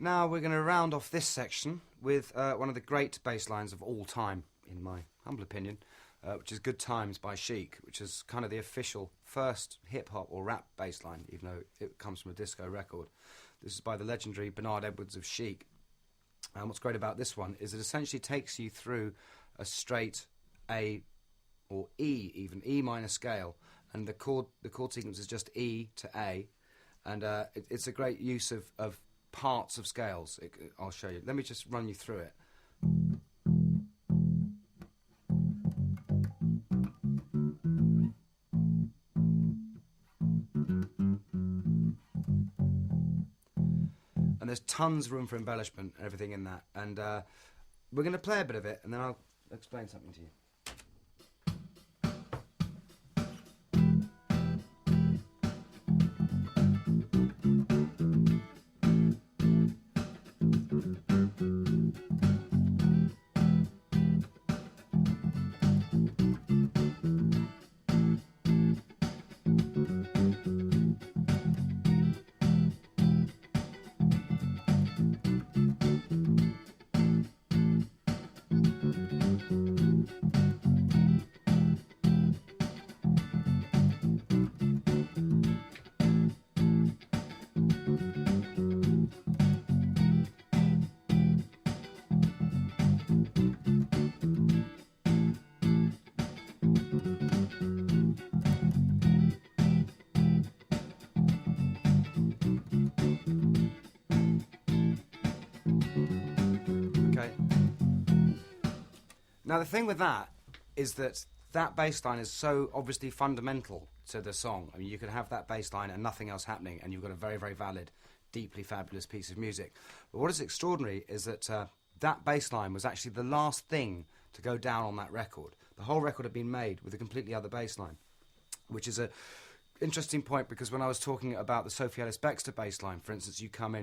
Now we're going to round off this section with one of the great bass lines of all time, in my humble opinion, which is Good Times by Chic, which is kind of the official first hip-hop or rap bass line, even though it comes from a disco record. This is by the legendary Bernard Edwards of Chic. And what's great about this one is it essentially takes you through a straight A or E, even E minor scale, and the chord sequence is just E to A, and it's a great use of parts of scales. I'll show you. Let me just run you through it. And there's tons of room for embellishment and everything in that. And we're going to play a bit of it, and then I'll explain something to you. Now the thing with that is that bass line is so obviously fundamental to the song. I mean, you could have that bass line and nothing else happening, and you've got a very, very valid, deeply fabulous piece of music. But what is extraordinary is that that bass line was actually the last thing to go down on that record. The whole record had been made with a completely other bass line, which is a interesting point, because when I was talking about the Sophie Ellis-Bextor bass line, for instance, you come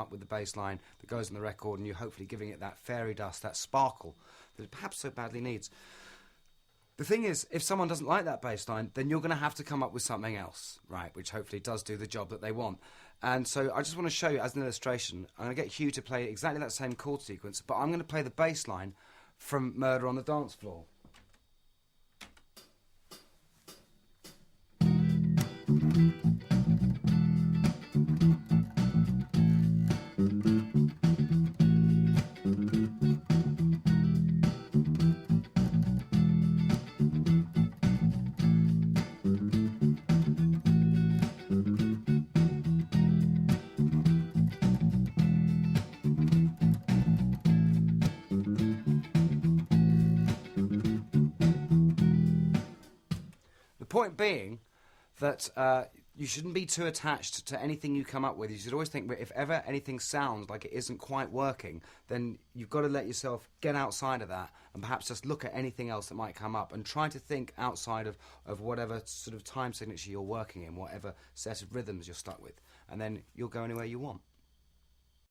up with the bass line that goes on the record, and you're hopefully giving it that fairy dust, that sparkle that it perhaps so badly needs. The thing is, if someone doesn't like that bass line, then you're going to have to come up with something else, right, which hopefully does do the job that they want. And so I just want to show you as an illustration. I'm going to get Hugh to play exactly that same chord sequence, but I'm going to play the bass line from Murder on the Dance Floor. The point being that you shouldn't be too attached to anything you come up with. You should always think, if ever anything sounds like it isn't quite working, then you've got to let yourself get outside of that and perhaps just look at anything else that might come up and try to think outside of whatever sort of time signature you're working in, whatever set of rhythms you're stuck with, and then you'll go anywhere you want.